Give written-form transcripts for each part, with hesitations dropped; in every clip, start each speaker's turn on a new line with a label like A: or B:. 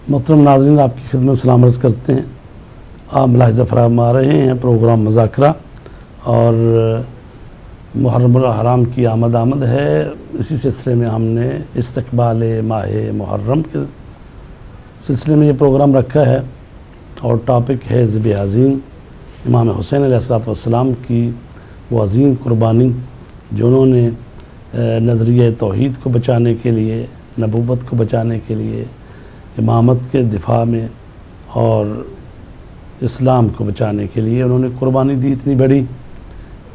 A: محترم ناظرین، آپ کی خدمت سلام عرض کرتے ہیں۔ آپ ملاحظہ فرما رہے ہیں پروگرام مذاکرہ، اور محرم الحرام کی آمد ہے۔ اسی سلسلے میں ہم نے استقبال ماہ محرم کے سلسلے میں یہ پروگرام رکھا ہے، اور ٹاپک ہے ذبح عظیم، امام حسین علیہ السلام کی وہ عظیم قربانی جو انہوں نے نظریہ توحید کو بچانے کے لیے، نبوت کو بچانے کے لیے، امامت کے دفاع میں اور اسلام کو بچانے کے لیے انہوں نے قربانی دی اتنی بڑی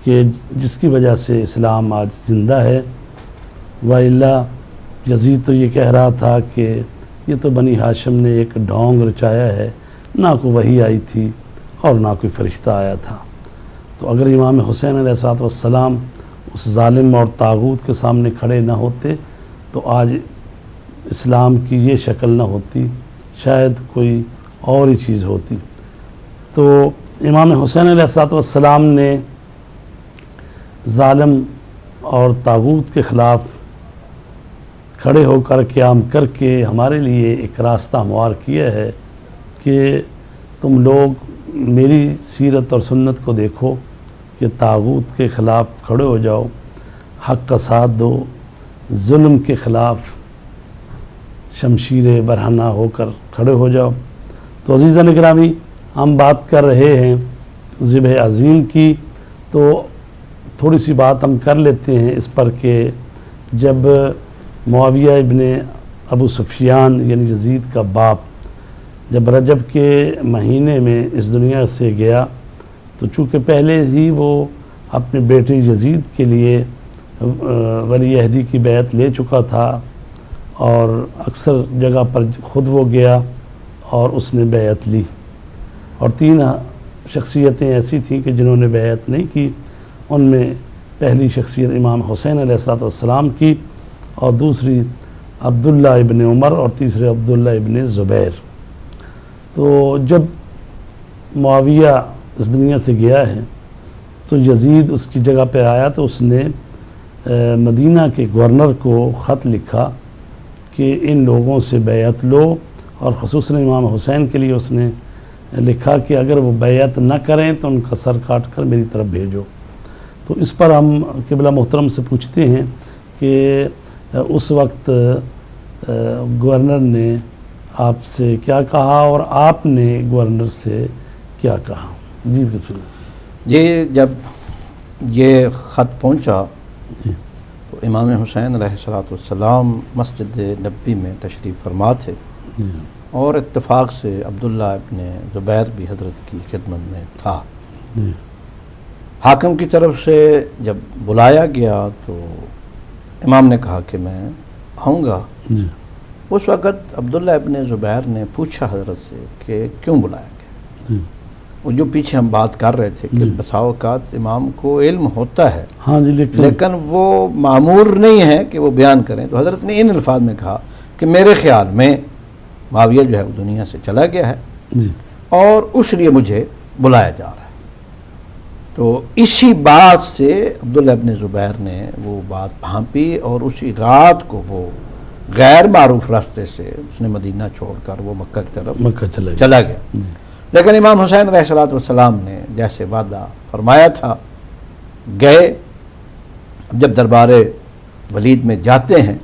A: کہ جس کی وجہ سے اسلام آج زندہ ہے۔ وَإِلَّا یزید تو یہ کہہ رہا تھا کہ یہ تو بنی ہاشم نے ایک ڈھونگ رچایا ہے، نہ کوئی وحی آئی تھی اور نہ کوئی فرشتہ آیا تھا۔ تو اگر امام حسین علیہ السلام اس ظالم اور طاغوت کے سامنے کھڑے نہ ہوتے تو آج اسلام کی یہ شکل نہ ہوتی، شاید کوئی اور ہی چیز ہوتی۔ تو امام حسین علیہ السلام نے ظالم اور طاغوت کے خلاف کھڑے ہو کر قیام کر کے ہمارے لیے ایک راستہ ہموار کیا ہے کہ تم لوگ میری سیرت اور سنت کو دیکھو کہ طاغوت کے خلاف کھڑے ہو جاؤ، حق کا ساتھ دو، ظلم کے خلاف شمشیر برہنہ ہو کر کھڑے ہو جاؤ۔ تو عزیزان گرامی، ہم بات کر رہے ہیں ذبح عظیم کی، تو تھوڑی سی بات ہم کر لیتے ہیں اس پر کہ جب معاویہ ابن ابو سفیان یعنی یزید کا باپ جب رجب کے مہینے میں اس دنیا سے گیا، تو چونکہ پہلے ہی وہ اپنے بیٹے یزید کے لیے ولی عہدی کی بیعت لے چکا تھا، اور اکثر جگہ پر خود وہ گیا اور اس نے بیعت لی، اور 3 شخصیتیں ایسی تھیں کہ جنہوں نے بیعت نہیں کی۔ ان میں پہلی شخصیت امام حسین علیہ السلام کی، اور دوسری عبداللہ ابن عمر، اور تیسرے عبداللہ ابن زبیر۔ تو جب معاویہ اس دنیا سے گیا ہے تو یزید اس کی جگہ پہ آیا، تو اس نے مدینہ کے گورنر کو خط لکھا کہ ان لوگوں سے بیعت لو، اور خصوصاً امام حسین کے لیے اس نے لکھا کہ اگر وہ بیعت نہ کریں تو ان کا سر کاٹ کر میری طرف بھیجو۔ تو اس پر ہم قبلہ محترم سے پوچھتے ہیں کہ اس وقت گورنر نے آپ سے کیا کہا اور آپ نے گورنر سے کیا کہا؟ جی بالکل۔
B: جی، جب یہ خط پہنچا تو امام حسین علیہ السلام مسجد نبی میں تشریف فرما تھے، اور اتفاق سے عبداللہ ابن زبیر بھی حضرت کی خدمت میں تھا۔ حاکم کی طرف سے جب بلایا گیا تو امام نے کہا کہ میں آؤں گا۔ اس وقت عبداللہ ابن زبیر نے پوچھا حضرت سے کہ کیوں بلایا گیا؟ وہ جو پیچھے ہم بات کر رہے تھے کہ بسا اوقات امام کو علم ہوتا ہے، لیکن وہ معمور نہیں ہے کہ وہ بیان کریں۔ تو حضرت نے ان الفاظ میں کہا کہ میرے خیال میں معاویہ جو ہے وہ دنیا سے چلا گیا ہے، اور اس لیے مجھے بلایا جا رہا ہے۔ تو اسی بات سے عبداللہ ابن زبیر نے وہ بات بھانپی، اور اسی رات کو وہ غیر معروف راستے سے اس نے مدینہ چھوڑ کر وہ مکہ کی طرف چلا گیا۔ لیکن امام حسین علیہ السلام نے جیسے وعدہ فرمایا تھا گئے۔ جب دربار ولید میں جاتے ہیں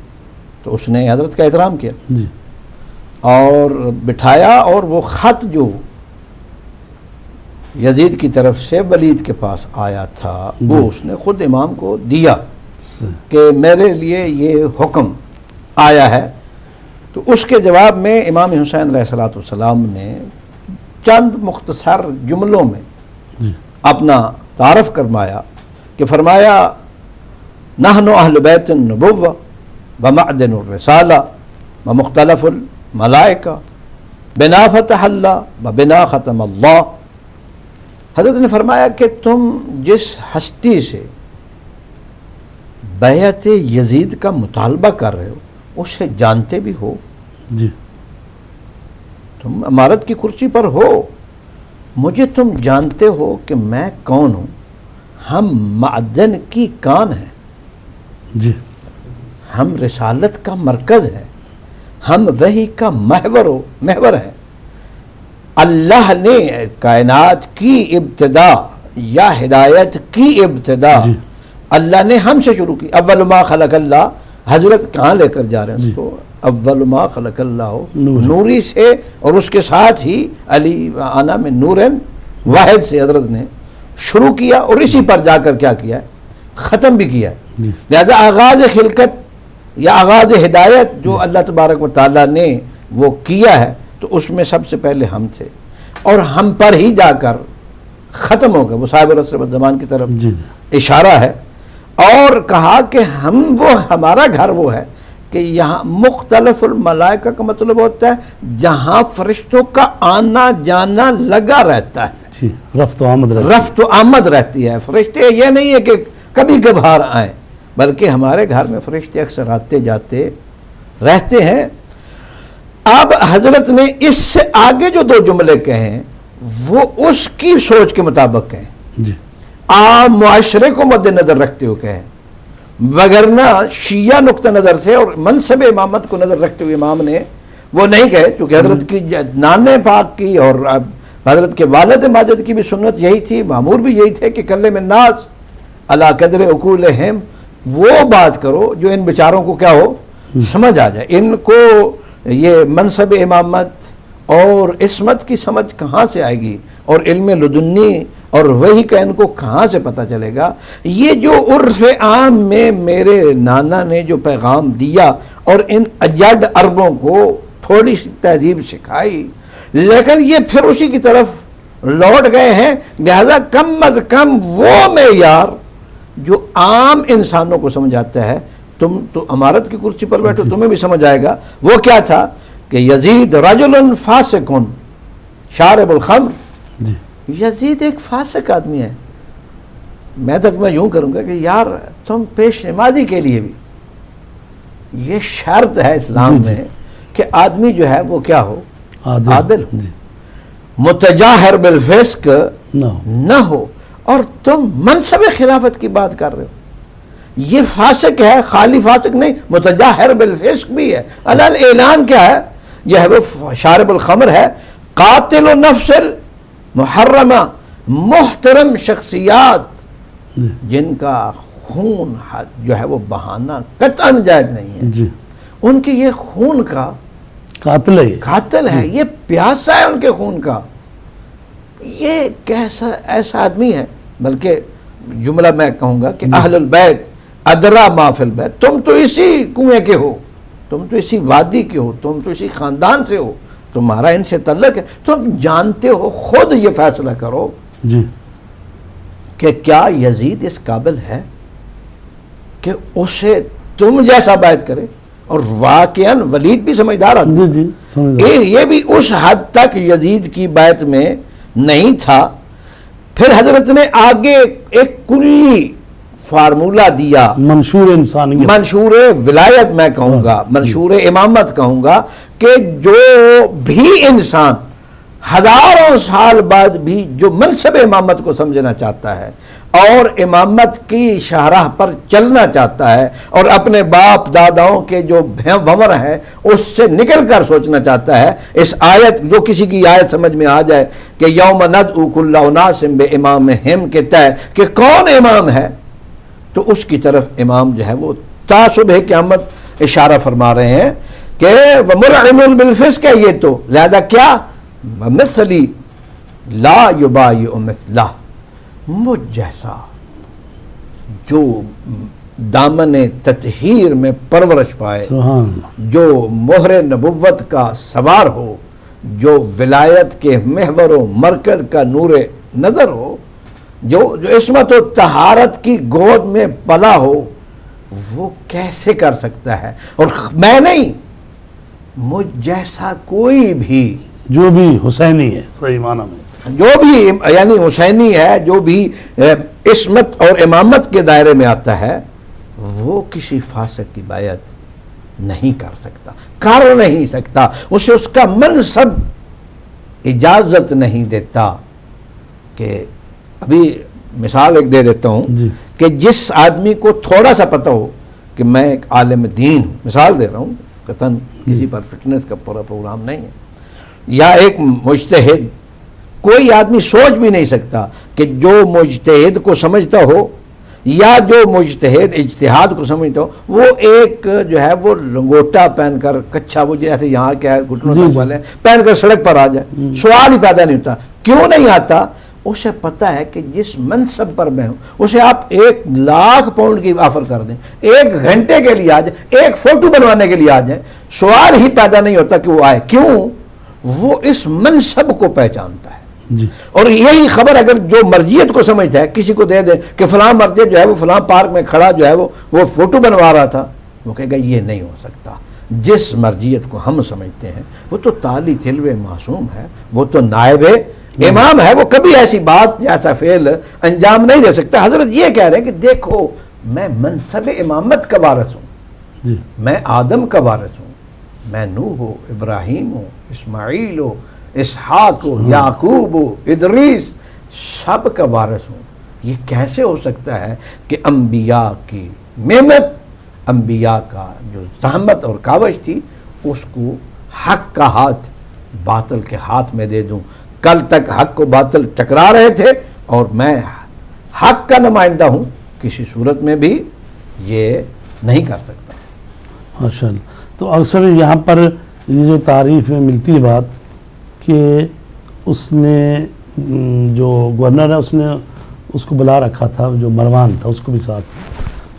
B: تو اس نے حضرت کا احترام کیا اور بٹھایا، اور وہ خط جو یزید کی طرف سے ولید کے پاس آیا تھا وہ اس نے خود امام کو دیا کہ میرے لیے یہ حکم آیا ہے۔ تو اس کے جواب میں امام حسین علیہ السلام نے چند مختصر جملوں میں اپنا تعارف کروایا کہ فرمایا نحن اہل بیت النبوہ ومعدن الرسالہ ومختلف الملائکہ بنا فتح اللہ وبنا ختم اللہ۔ حضرت نے فرمایا کہ تم جس ہستی سے بیعت یزید کا مطالبہ کر رہے ہو اسے جانتے بھی ہو؟
A: جی،
B: تم امارت کی کرسی پر ہو، مجھے تم جانتے ہو کہ میں کون ہوں، ہم معدن کی کان ہیں،
A: جی،
B: ہم رسالت کا مرکز ہے، ہم وحی کا محور ہیں. اللہ نے کائنات کی ابتدا یا ہدایت کی ابتدا اللہ نے ہم سے شروع کی. اول ما خلق اللہ، حضرت کہاں لے کر جا رہے ہیں اس کو؟ اول ما خلق اللہ نوری سے، اور اس کے ساتھ ہی علی آنا میں نورن واحد سے حضرت نے شروع کیا، اور اسی پر جا کر کیا کیا ہے؟ ختم بھی کیا ہے. لہذا آغاز خلقت یا آغاز ہدایت جو اللہ تبارک و تعالیٰ نے وہ کیا ہے، تو اس میں سب سے پہلے ہم تھے، اور ہم پر ہی جا کر ختم ہو گئے. وہ صاحب العصر والزمان کی طرف اشارہ ہے. اور کہا کہ ہمارا گھر وہ ہے کہ یہاں مختلف الملائکہ کا مطلب ہوتا ہے جہاں فرشتوں کا آنا جانا لگا رہتا ہے.
A: رفت و آمد رہتی ہے.
B: فرشتے یہ نہیں ہے کہ کبھی کبھار آئیں، بلکہ ہمارے گھر میں فرشتے اکثر آتے جاتے رہتے ہیں. اب حضرت نے اس سے آگے جو 2 جملے کہیں وہ اس کی سوچ کے مطابق کہیں، عام معاشرے کو مد نظر رکھتے ہوئے کہیں، وگرنہ شیعہ نقطہ نظر سے اور منصب امامت کو نظر رکھتے ہوئے امام نے وہ نہیں کہے. کیونکہ حضرت کی نانے پاک کی اور حضرت کے والد ماجد کی بھی سنت یہی تھی، معمور بھی یہی تھے کہ کلم الناس علی قدر عقولہم، وہ بات کرو جو ان بیچاروں کو کیا ہو، سمجھ آ جائے. ان کو یہ منصب امامت اور عصمت کی سمجھ کہاں سے آئے گی، اور علم لدنی اور وہی کا ان کو کہاں سے پتہ چلے گا؟ یہ جو عرف عام میں میرے نانا نے جو پیغام دیا اور ان اجڈ عربوں کو تھوڑی سی تہذیب سکھائی، لیکن یہ پھر اسی کی طرف لوٹ گئے ہیں. لہذا کم از کم وہ معیار جو عام انسانوں کو سمجھ آتا ہے، تم تو امارت کی کرسی پر بیٹھو تمہیں بھی سمجھ آئے گا. وہ کیا تھا کہ یزید رجل فاسق شارب الخمر، یزید ایک فاسق آدمی ہے. میں یوں کروں گا کہ یار تم پیش نمازی کے لیے بھی یہ شرط ہے اسلام میں کہ آدمی جو ہے وہ کیا ہو، عادل ہو، متجاہر بالفسق نہ ہو. اور تم منصب خلافت کی بات کر رہے ہو. یہ فاسق ہے، خالی فاسق نہیں، متجاہر بالفسق بھی ہے. اعلان کیا ہے؟ یہ ہے وہ شارب الخمر ہے، قاتل النفس المحرمہ، محترم شخصیات جن کا خون جو ہے وہ بہانا قطعا جائز نہیں ہے. ان کے یہ خون کا قاتل ہے، یہ پیاسا ہے ان کے خون کا. یہ کیسا ایسا آدمی ہے. بلکہ جملہ میں کہوں گا کہ اہل البیت ادرا ما فی البیت، تم تو اسی کنویں کے ہو، تم تو اسی وادی کے ہو، تم تو اسی خاندان سے ہو، تمہارا ان سے تعلق ہے، تم جانتے ہو. خود یہ فیصلہ کرو کہ کیا یزید اس قابل ہے کہ اسے تم جیسا بیعت کرے. اور واقعاً ولید بھی سمجھدار آدمی، یہ بھی اس حد تک یزید کی بیعت میں نہیں تھا. پھر حضرت نے آگے ایک کلی فارمولہ دیا، منشور انسانیت، منشور ولایت میں کہوں گا، منشور امامت کہوں گا، کہ جو بھی انسان ہزاروں سال بعد بھی جو منصب امامت کو سمجھنا چاہتا ہے اور امامت کی شاہراہ پر چلنا چاہتا ہے اور اپنے باپ داداؤں کے جو بھنور ہیں اس سے نکل کر سوچنا چاہتا ہے، اس آیت جو کسی کی آیت سمجھ میں آ جائے کہ یوم ندعو کل اناس بامامہم کے تحت کہ کون امام ہے، تو اس کی طرف امام جو ہے وہ تا صبح قیامت اشارہ فرما رہے ہیں کہ وَمُلْعِنٌ بِالْفِسْقِ ہے. یہ تو لہذا کیا مثلی لا یبایع مثلہ، مجھ جیسا جو دامن تطہیر میں پرورش پائے، جو مہر نبوت کا سوار ہو، جو ولایت کے محور و مرکز کا نور نظر ہو، جو عصمت و طہارت کی گود میں پلا ہو، وہ کیسے کر سکتا ہے؟ اور میں نہیں، مجھ جیسا کوئی بھی
A: جو بھی حسینی ہے، صحیح معنی میں
B: جو بھی یعنی حسینی ہے، جو بھی عصمت اور امامت کے دائرے میں آتا ہے، وہ کسی فاسق کی بیعت نہیں کر سکتا، کر نہیں سکتا. اسے اس کا منصب اجازت نہیں دیتا. کہ ابھی مثال ایک دے دیتا ہوں کہ جس آدمی کو تھوڑا سا پتہ ہو کہ میں ایک عالم دین ہوں، مثال دے رہا ہوں، قطعاً کسی پر فٹنس کا پورا پروگرام نہیں ہے. یا ایک مجتہد، کوئی آدمی سوچ بھی نہیں سکتا کہ جو مجتہد کو سمجھتا ہو یا جو مجتہد اجتہاد کو سمجھتا ہو وہ ایک جو ہے وہ لنگوٹا پہن کر کچھا، وہ جیسے یہاں کیا ہے گھٹنوں تک والے پہن کر سڑک پر آ جائے. سوال ہی پیدا نہیں ہوتا. کیوں نہیں آتا؟ اسے پتہ ہے کہ جس منصب پر میں ہوں اسے آپ 1,00,000 پاؤنڈ کی آفر کر دیں، 1 گھنٹے کے لیے آ جائیں، ایک فوٹو بنوانے کے لیے آ جائیں، سوال ہی پیدا نہیں ہوتا کہ وہ آئے. کیوں؟ وہ اس منصب کو پہچانتا ہے.
A: جی.
B: اور یہی خبر اگر جو مرجیت کو سمجھتا ہے کسی کو دے دے کہ فلاں مرجیت جو ہے وہ فلاں پارک میں کھڑا جو ہے وہ فوٹو بنوا رہا تھا، وہ کہے گا یہ نہیں ہو سکتا. جس مرجیت کو ہم سمجھتے ہیں وہ تو تالی تلوے معصوم ہے، وہ تو نائب امام ہے، وہ کبھی ایسی بات ایسا فعل انجام نہیں دے سکتا. حضرت یہ کہہ رہے ہیں کہ دیکھو میں منصب امامت کا وارث ہوں.
A: جی.
B: میں آدم کا وارث ہوں، میں نوح ہو، ابراہیم ہو، اسماعیل ہو، اسحاق ہو، یعقوب ہو، ادریس، سب کا وارث ہوں. یہ کیسے ہو سکتا ہے کہ انبیاء کی محنت، انبیاء کا جو زحمت اور کاوش تھی، اس کو حق کا ہاتھ باطل کے ہاتھ میں دے دوں. کل تک حق کو باطل ٹکرا رہے تھے اور میں حق کا نمائندہ ہوں، کسی صورت میں بھی یہ نہیں کر سکتا.
A: ماشاء اللہ. تو اکثر یہاں پر یہ جو تعریف میں ملتی ہے بات کہ اس نے جو گورنر ہے اس نے اس کو بلا رکھا تھا، جو مروان تھا اس کو بھی ساتھ،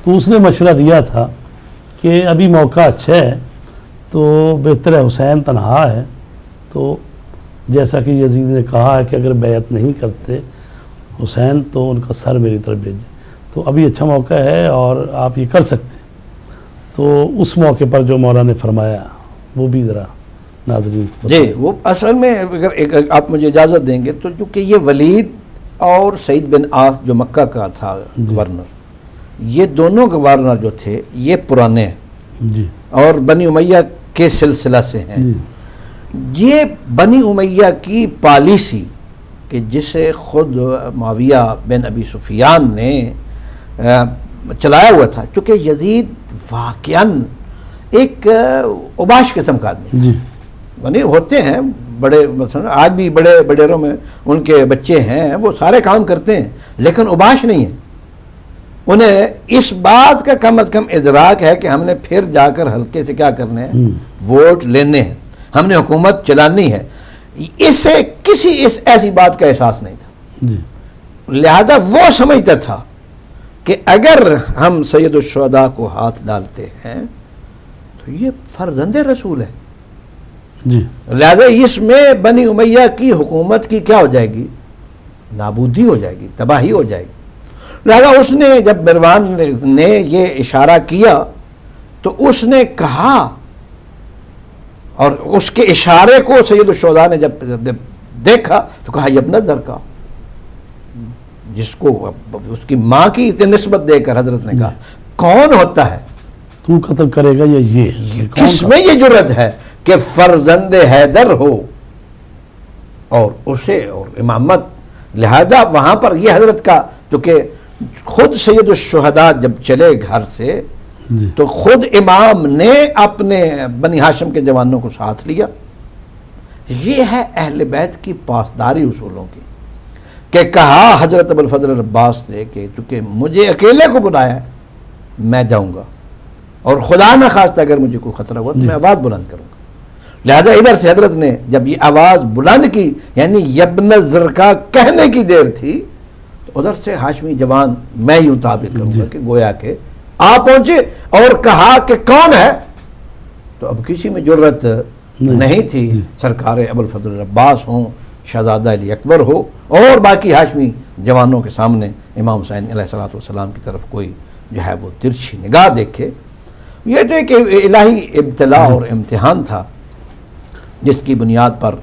A: تو اس نے مشورہ دیا تھا کہ ابھی موقع اچھا ہے تو بہتر ہے حسین تنہا ہے، تو جیسا کہ یزید نے کہا ہے کہ اگر بیعت نہیں کرتے حسین تو ان کا سر میری طرف بھیجیں، تو ابھی اچھا موقع ہے اور آپ یہ کر سکتے ہیں. تو اس موقع پر جو مولا نے فرمایا وہ بھی ذرا ناظرین.
B: جی وہ اصل میں اگر آپ مجھے اجازت دیں گے تو چونکہ یہ ولید اور سعید بن عاص جو مکہ کا تھا گورنر، یہ دونوں گورنر جو تھے یہ پرانے ہیں
A: جی
B: اور بنی امیہ کے سلسلہ سے ہیں.
A: جی.
B: یہ بنی امیہ کی پالیسی کہ جسے خود معاویہ بن ابی سفیان نے چلایا ہوا تھا، چونکہ یزید واقعاً ایک اوباش قسم کا آدمی
A: جی.
B: یعنی ہوتے ہیں بڑے، مثلا آج بھی بڑے بڑیروں میں ان کے بچے ہیں وہ سارے کام کرتے ہیں لیکن اوباش نہیں ہیں. انہیں اس بات کا کم از کم ادراک ہے کہ ہم نے پھر جا کر حلقے سے کیا کرنے ہیں، ووٹ لینے ہیں، ہم نے حکومت چلانی ہے. اسے کسی ایسی بات کا احساس نہیں تھا.
A: جی.
B: لہذا وہ سمجھتا تھا کہ اگر ہم سید الشہداء کو ہاتھ ڈالتے ہیں تو یہ فرزند رسول ہے.
A: جی.
B: لہذا اس میں بنی امیہ کی حکومت کی کیا ہو جائے گی، نابودی ہو جائے گی، تباہی ہو جائے گی. لہذا اس نے جب مروان نے یہ اشارہ کیا تو اس نے کہا، اور اس کے اشارے کو سید الشہداء نے جب دیکھا تو کہا یبن زرکا، جس کو اس کی ماں کی نسبت دے کر حضرت نے کہا کون ہوتا ہے،
A: تو قتل کرے گا یا یہ
B: کس میں یہ جرت ہے کہ فرزند حیدر ہو اور اسے اور امامت. لہذا وہاں پر یہ حضرت کا، چونکہ خود سید الشہداء جب چلے گھر سے
A: جی.
B: تو خود امام نے اپنے بنی ہاشم کے جوانوں کو ساتھ لیا. یہ ہے اہل بیت کی پاسداری اصولوں کی کہ کہا حضرت ابوالفضل عباس سے کہ چونکہ مجھے اکیلے کو بلایا ہے میں جاؤں گا اور خدا نہ خواستہ اگر مجھے کوئی خطرہ ہوا تو میں آواز بلند کروں گا. لہذا ادھر سے حضرت نے جب یہ آواز بلند کی، یعنی یبن زرکا کہنے کی دیر تھی، تو ادھر سے ہاشمی جوان میں یوں تعبیر کروں گا کہ گویا کہ آ پہنچے اور کہا کہ کون ہے. تو اب کسی میں جرت نہیں تھی، سرکار ابوالفضل عباس ہوں، شہزادہ علی اکبر ہو اور باقی ہاشمی جوانوں کے سامنے امام حسین علیہ الصلوۃ والسلام کی طرف کوئی جو ہے وہ ترچھی نگاہ دیکھے. یہ تو ایک الہی ابتلا اور امتحان تھا جس کی بنیاد پر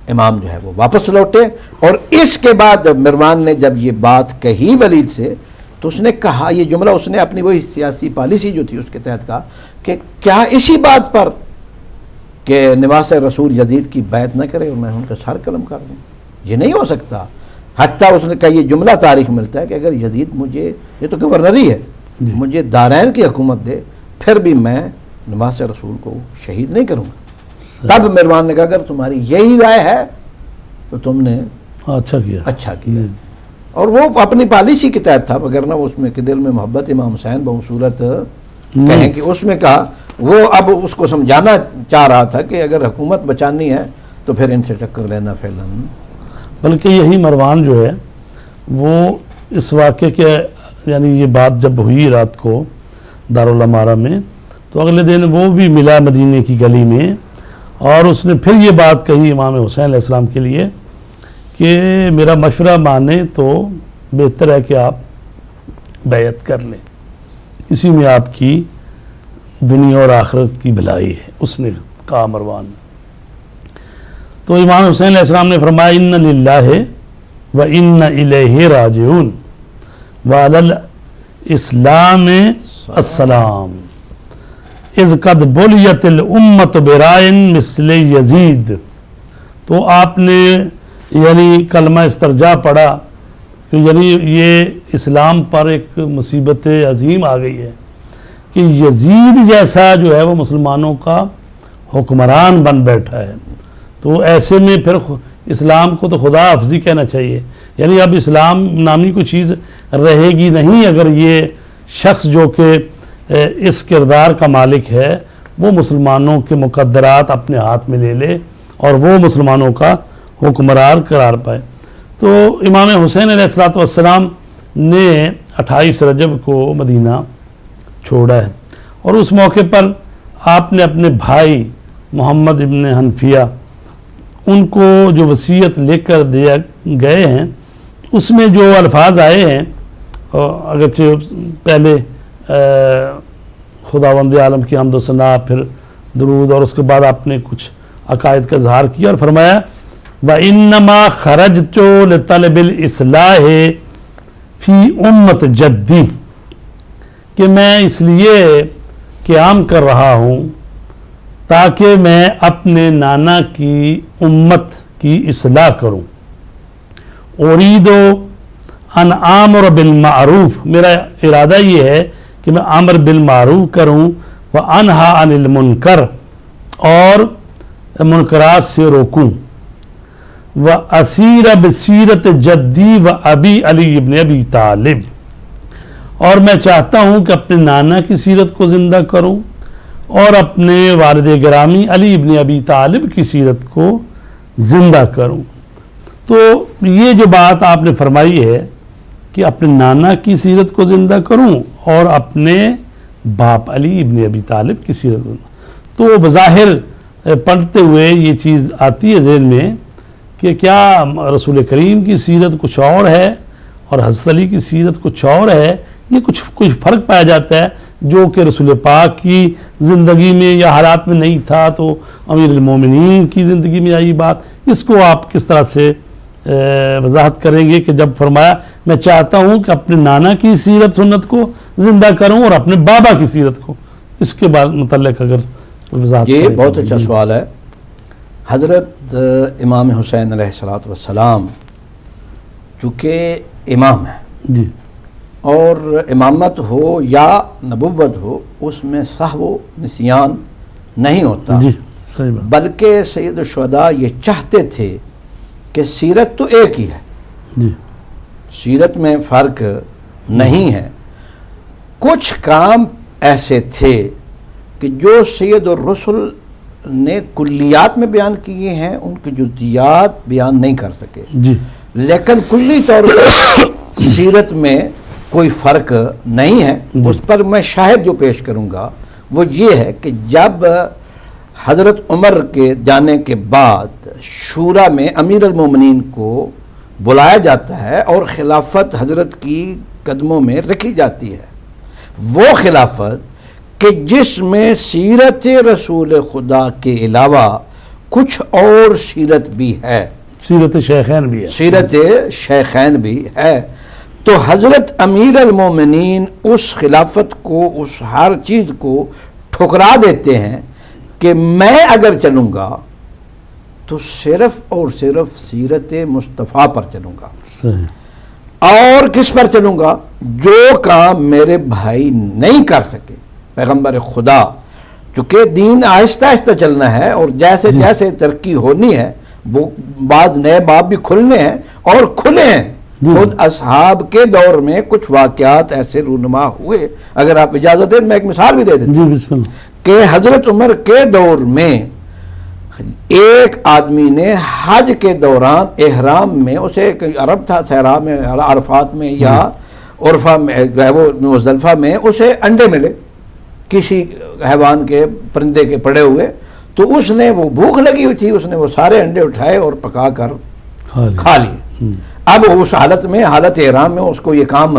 B: امام جو ہے وہ واپس لوٹے. اور اس کے بعد مروان نے جب یہ بات کہی ولید سے تو اس نے کہا، یہ جملہ اس نے اپنی وہی سیاسی پالیسی جو تھی اس کے تحت کہا کہ کیا اسی بات پر کہ نواس رسول یزید کی بیعت نہ کرے اور میں ان کا سر قلم کر دوں، یہ نہیں ہو سکتا. حتیٰ اس نے کہا یہ جملہ تاریخ ملتا ہے کہ اگر یزید مجھے، یہ تو گورنری ہے، مجھے دارین کی حکومت دے پھر بھی میں نماز رسول کو شہید نہیں کروں گا. تب مہربان نے کہا اگر تمہاری یہی رائے ہے تو تم نے اچھا کیا. اور وہ اپنی پالیسی کے تحت تھا، مگر نہ اس میں کہ دل میں محبت امام حسین بصورت کہیں کہ اس میں کہا وہ اب اس کو سمجھانا چاہ رہا تھا کہ اگر حکومت بچانی ہے تو پھر ان سے ٹکر لینا فعلاً.
A: بلکہ یہی مروان جو ہے وہ اس واقعے کے یعنی یہ بات جب ہوئی رات کو دارالامارہ میں تو اگلے دن وہ بھی ملا مدینے کی گلی میں، اور اس نے پھر یہ بات کہی امام حسین علیہ السلام کے لیے کہ میرا مشورہ مانیں تو بہتر ہے کہ آپ بیعت کر لیں، اسی میں آپ کی دنیا اور آخرت کی بھلائی ہے. اس نے کہا مروان نے. تو امام حسین علیہ السلام نے فرمایا ان للہ و ان الیہ راجعون وعلی الاسلام السلام اذ قد بلیت الامت برائن مثل یزید. تو آپ نے یعنی کلمہ استرجاع پڑھا کہ یعنی یہ اسلام پر ایک مصیبت عظیم آ گئی ہے کہ یزید جیسا جو ہے وہ مسلمانوں کا حکمران بن بیٹھا ہے. تو ایسے میں پھر اسلام کو تو خدا حافظی کہنا چاہیے، یعنی اب اسلام نامی کوئی چیز رہے گی نہیں اگر یہ شخص جو کہ اس کردار کا مالک ہے وہ مسلمانوں کے مقدرات اپنے ہاتھ میں لے لے اور وہ مسلمانوں کا حکمران قرار پائے. تو امام حسین علیہ السلام نے 28 رجب کو مدینہ چھوڑا ہے، اور اس موقع پر آپ نے اپنے بھائی محمد ابن حنفیہ ان کو جو وصیت لے کر دیا گئے ہیں اس میں جو الفاظ آئے ہیں، اگرچہ پہلے خداوند عالم کی حمد و ثنا پھر درود اور اس کے بعد آپ نے کچھ عقائد کا اظہار کیا اور فرمایا وَإِنَّمَا خَرَجْتُ لِطَلْبِ الْإِصْلَاحِ فِي أُمَّةِ جَدِّي، کہ میں اس لیے قیام کر رہا ہوں تاکہ میں اپنے نانا کی امت کی اصلاح کروں. اُرِيدُ أَنْ آمُرَ بِالْمَعْرُوفِ، میرا ارادہ یہ ہے کہ میں امر بالمعروف کروں وَأَنْهَى عَنِ الْمُنْكَرِ، اور منکرات سے روکوں. وَأَسِيرَ بِسِيرَةِ جَدِّي وَأَبِي علی ابن ابی طالب، اور میں چاہتا ہوں کہ اپنے نانا کی سیرت کو زندہ کروں اور اپنے والد گرامی علی ابن ابی طالب کی سیرت کو زندہ کروں. تو یہ جو بات آپ نے فرمائی ہے کہ اپنے نانا کی سیرت کو زندہ کروں اور اپنے باپ علی ابن ابی طالب کی سیرت کو، تو بظاہر پڑھتے ہوئے یہ چیز آتی ہے ذہن میں کہ کیا رسول کریم کی سیرت کچھ اور ہے اور حضرت علی کی سیرت کچھ اور ہے. یہ کچھ فرق پایا جاتا ہے جو کہ رسول پاک کی زندگی میں یا حالات میں نہیں تھا، تو امیر المومنین کی زندگی میں آئی بات. اس کو آپ کس طرح سے وضاحت کریں گے کہ جب فرمایا میں چاہتا ہوں کہ اپنے نانا کی سیرت سنت کو زندہ کروں اور اپنے بابا کی سیرت کو، اس کے بعد متعلق اگر وضاحت
B: یہ بہت اچھا سوال ہے. حضرت امام حسین علیہ السلام چونکہ امام ہے
A: جی،
B: اور امامت ہو یا نبوت ہو اس میں سہو و نسیان نہیں ہوتا
A: جی صحیح بات.
B: بلکہ سید الشہداء یہ چاہتے تھے کہ سیرت تو ایک ہی ہے
A: جی،
B: سیرت میں فرق نہیں ہے. کچھ کام ایسے تھے کہ جو سید الرسل نے کلیات میں بیان کیے ہیں، ان کی جزیات بیان نہیں کر سکے.
A: جی،
B: لیکن کلی طور پر سیرت میں کوئی فرق نہیں ہے. اس پر میں شاہد جو پیش کروں گا وہ یہ ہے کہ جب حضرت عمر کے جانے کے بعد شورا میں امیر المومنین کو بلایا جاتا ہے اور خلافت حضرت کی قدموں میں رکھی جاتی ہے، وہ خلافت کہ جس میں سیرت رسول خدا کے علاوہ کچھ اور سیرت بھی ہے،
A: سیرت شیخین بھی ہے،
B: سیرت شیخین بھی ہے. تو حضرت امیر المومنین اس خلافت کو، اس ہر چیز کو ٹھکرا دیتے ہیں کہ میں اگر چلوں گا تو صرف اور صرف سیرت مصطفیٰ پر چلوں گا.
A: صحیح.
B: اور کس پر چلوں گا؟ جو کام میرے بھائی نہیں کر سکے، پیغمبر خدا چونکہ دین آہستہ آہستہ چلنا ہے اور جیسے جیسے ترقی ہونی ہے وہ بعض نئے باب بھی کھلنے ہیں اور کھلے ہیں. خود اصحاب کے دور میں کچھ واقعات ایسے رونما ہوئے. اگر آپ اجازت دیں میں ایک مثال بھی دے دیتا
A: جی بسم اللہ.
B: کہ حضرت عمر کے دور میں ایک آدمی نے حج کے دوران احرام میں، اسے عرب تھا صحرا میں عرفات میں یا عرفہ میں وہ مزدلفہ میں، اسے انڈے ملے کسی حیوان کے پرندے کے پڑے ہوئے، تو اس نے وہ بھوک لگی ہوئی تھی، اس نے وہ سارے انڈے اٹھائے اور پکا کر کھا لیے. اب اس حالت میں حالت احرام میں اس کو یہ کام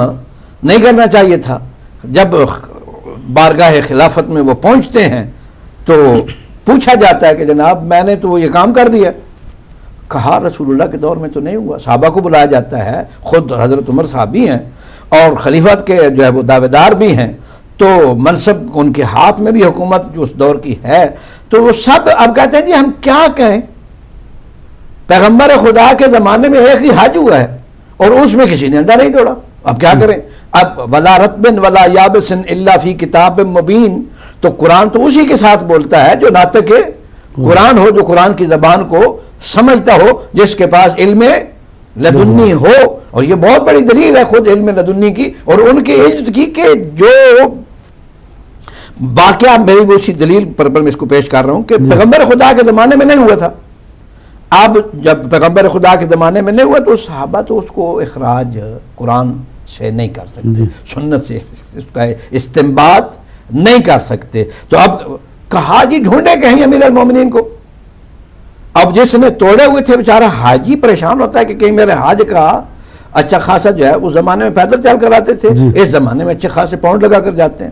B: نہیں کرنا چاہیے تھا. جب بارگاہ خلافت میں وہ پہنچتے ہیں تو پوچھا جاتا ہے کہ جناب میں نے تو یہ کام کر دیا. کہا رسول اللہ کے دور میں تو نہیں ہوا. صحابہ کو بلایا جاتا ہے، خود حضرت عمر صحابی ہیں اور خلیفت کے جو ہے وہ دعوے دار بھی ہیں، تو منصب ان کے ہاتھ میں بھی حکومت جو اس دور کی ہے، تو وہ سب اب کہتے ہیں جی ہم کیا کہیں، پیغمبر خدا کے زمانے میں ایک ہی حج ہوا ہے اور اس میں کسی نے انڈا نہیں توڑا، اب کیا کریں. اب ولا رطب ولا یابس الا فی کتاب مبین، تو قرآن تو اسی کے ساتھ بولتا ہے جو ناطق قرآن ہو، جو قرآن کی زبان کو سمجھتا ہو، جس کے پاس علم لدنی ہو. اور یہ بہت بڑی دلیل ہے خود علم لدنی کی اور ان کے عجز کی، کہ جو واقعہ میری وہ اسی دلیل پر میں اس کو پیش کر رہا ہوں کہ پیغمبر خدا کے زمانے میں نہیں ہوا تھا. اب جب پیغمبر خدا کے زمانے میں نہیں ہوا تو صحابہ تو اس کو اخراج قرآن سے نہیں کر سکتے، سنت سے اس کا استنباط نہیں کر سکتے. تو اب کہا جی ڈھونڈے کہیں امیر المومنین کو. اب جس نے توڑے ہوئے تھے بیچارہ حاجی پریشان ہوتا ہے کہ کہیں میرے حاج کا اچھا خاصا جو ہے اس زمانے میں پیدل چل کر آتے تھے، اس زمانے میں اچھے خاصے پاؤنڈ لگا کر جاتے ہیں.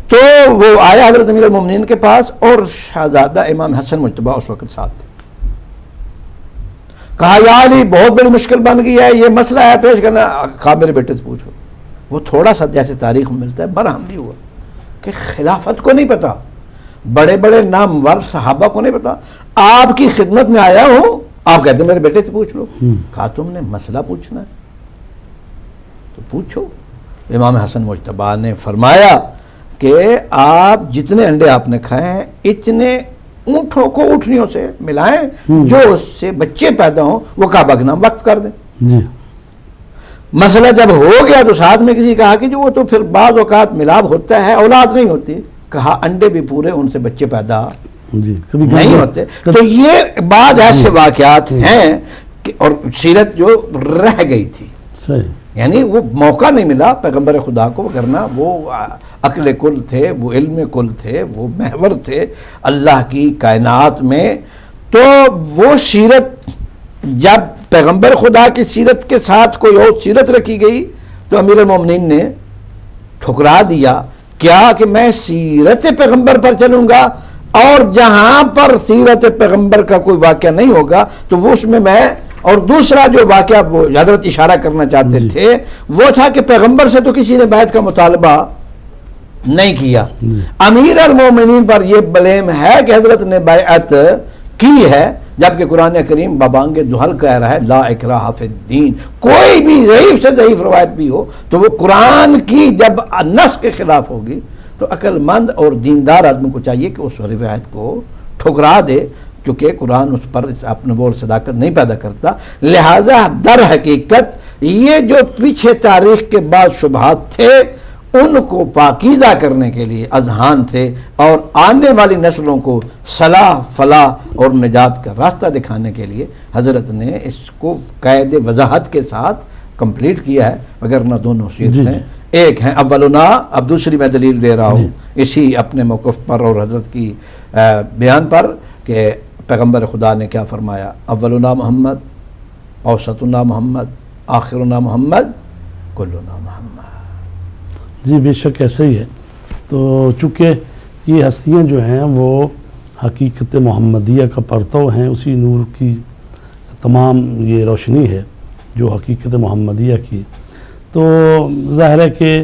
B: تو وہ آیا حضرت امیر المومنین کے پاس اور شہزادہ امام حسن مجتبیٰ اس وقت ساتھ تھے. کہا یا علی بہت بڑی مشکل بن گئی ہے، یہ مسئلہ ہے پیش کرنا. کہا میرے بیٹے سے پوچھو. وہ تھوڑا سا جیسے تاریخ میں ملتا ہے برہم بھی ہوا کہ خلافت کو نہیں پتا، بڑے بڑے نامور صحابہ کو نہیں پتا، آپ کی خدمت میں آیا ہوں، آپ کہتے ہیں میرے بیٹے سے پوچھ لو. کہا تم نے مسئلہ پوچھنا ہے تو پوچھو. امام حسن مجتبیٰ نے فرمایا کہ آپ جتنے انڈے آپ نے کھائے ہیں اتنے اونٹوں کو اونٹنیوں سے ملائیں، جو اس سے بچے پیدا ہوں وہ کعبہ کا نام وقف کر دیں. مسئلہ جب ہو گیا تو ساتھ میں کسی کہا کہ جو وہ تو پھر بعض اوقات ملاب ہوتا ہے، اولاد نہیں ہوتی. کہا انڈے بھی پورے ان سے بچے پیدا نہیں ہوتے. تو یہ بعض ایسے واقعات ہیں اور سیرت جو رہ گئی تھی، یعنی وہ موقع نہیں ملا پیغمبر خدا کو کرنا. وہ عقل کل تھے، وہ علم کل تھے، وہ محور تھے اللہ کی کائنات میں. تو وہ سیرت جب پیغمبر خدا کی سیرت کے ساتھ کوئی اور سیرت رکھی گئی تو امیر المومنین نے ٹھکرا دیا. کیا کہ میں سیرت پیغمبر پر چلوں گا اور جہاں پر سیرت پیغمبر کا کوئی واقعہ نہیں ہوگا تو وہ اس میں اور دوسرا جو واقعہ وہ حضرت اشارہ کرنا چاہتے تھے وہ تھا کہ پیغمبر سے تو کسی نے بیعت کا مطالبہ نہیں کیا. امیر المومنین پر یہ بلیم ہے کہ حضرت نے بیعت کی ہے، جبکہ قرآن کریم بابانگ دہل کہہ رہا ہے لا اکراہ فی الدین. کوئی بھی ضعیف سے ضعیف روایت بھی ہو تو وہ قرآن کی جب نص کے خلاف ہوگی تو عقل مند اور دیندار آدمی کو چاہیے کہ اس روایت کو ٹھکرا دے، کیونکہ قرآن اس پر اپنے وہ صداقت نہیں پیدا کرتا. لہٰذا در حقیقت یہ جو پیچھے تاریخ کے بعد شبہات تھے ان کو پاکیزہ کرنے کے لیے اذہان سے اور آنے والی نسلوں کو صلاح فلاح اور نجات کا راستہ دکھانے کے لیے حضرت نے اس کو قید وضاحت کے ساتھ کمپلیٹ کیا ہے. مگر نہ دونوں سیرتیں ایک ہیں. اولنا اب دوسری میں دلیل دے رہا ہوں اسی اپنے موقف پر اور حضرت کی بیان پر کہ پیغمبر خدا نے کیا فرمایا، اولنا محمد، اوسطنا محمد، آخرنا محمد، کلنا محمد.
A: جی بے شک ایسا ہی ہے. تو چونکہ یہ ہستیاں جو ہیں وہ حقیقت محمدیہ کا پرتو ہیں، اسی نور کی تمام یہ روشنی ہے جو حقیقت محمدیہ کی. تو ظاہر ہے کہ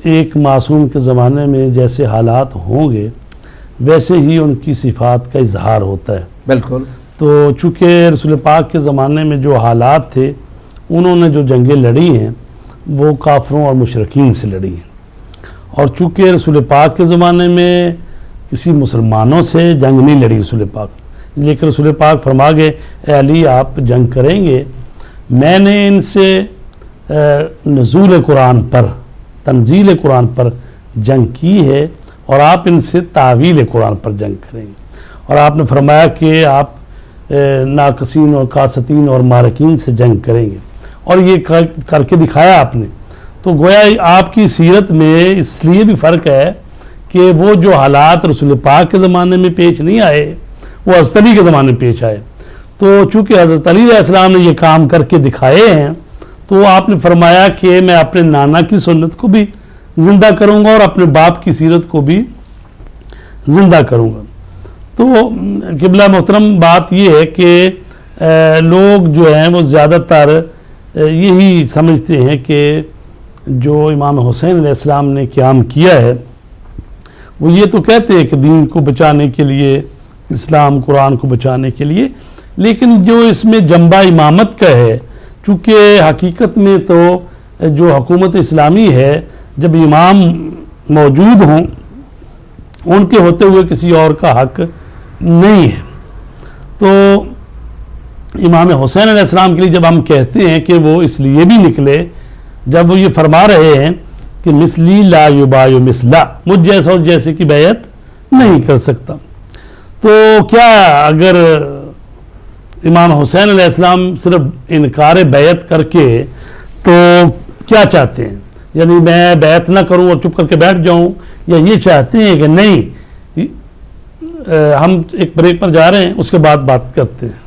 A: ایک معصوم کے زمانے میں جیسے حالات ہوں گے ویسے ہی ان کی صفات کا اظہار ہوتا ہے.
B: بالکل.
A: تو چونکہ رسول پاک کے زمانے میں جو حالات تھے انہوں نے جو جنگیں لڑی ہیں وہ کافروں اور مشرکین سے لڑی ہیں، اور چونکہ رسول پاک کے زمانے میں کسی مسلمانوں سے جنگ نہیں لڑی رسول پاک، لیکن رسول پاک فرما گئے اے علی آپ جنگ کریں گے، میں نے ان سے نزول قرآن پر، تنزیل قرآن پر جنگ کی ہے، اور آپ ان سے تعویل قرآن پر جنگ کریں گے۔ اور آپ نے فرمایا کہ آپ ناقصین اور قاصتین اور مارکین سے جنگ کریں گے، اور یہ کر کے دکھایا آپ نے۔ تو گویا آپ کی سیرت میں اس لیے بھی فرق ہے کہ وہ جو حالات رسول پاک کے زمانے میں پیش نہیں آئے وہ حضرت علی کے زمانے میں پیش آئے۔ تو چونکہ حضرت علی علیہ السلام نے یہ کام کر کے دکھائے ہیں، تو آپ نے فرمایا کہ میں اپنے نانا کی سنت کو بھی زندہ کروں گا اور اپنے باپ کی سیرت کو بھی زندہ کروں گا۔ تو قبلہ محترم بات یہ ہے کہ لوگ جو ہیں وہ زیادہ تر یہی سمجھتے ہیں کہ جو امام حسین علیہ السلام نے قیام کیا ہے، وہ یہ تو کہتے ہیں کہ دین کو بچانے کے لیے، اسلام قرآن کو بچانے کے لیے، لیکن جو اس میں جنبہ امامت کا ہے، چونکہ حقیقت میں تو جو حکومت اسلامی ہے جب امام موجود ہوں، ان کے ہوتے ہوئے کسی اور کا حق نہیں ہے۔ تو امام حسین علیہ السلام کے لیے جب ہم کہتے ہیں کہ وہ اس لیے بھی نکلے، جب وہ یہ فرما رہے ہیں کہ مثلی لا یبایع مثلا، مجھ جیسا اور جیسے کی بیعت نہیں کر سکتا، تو کیا اگر امام حسین علیہ السلام صرف انکار بیعت کر کے تو کیا چاہتے ہیں؟ یعنی میں بیعت نہ کروں اور چپ کر کے بیٹھ جاؤں، یا یہ چاہتے ہیں کہ نہیں؟ ہم ایک بریک پر جا رہے ہیں، اس کے بعد بات کرتے ہیں۔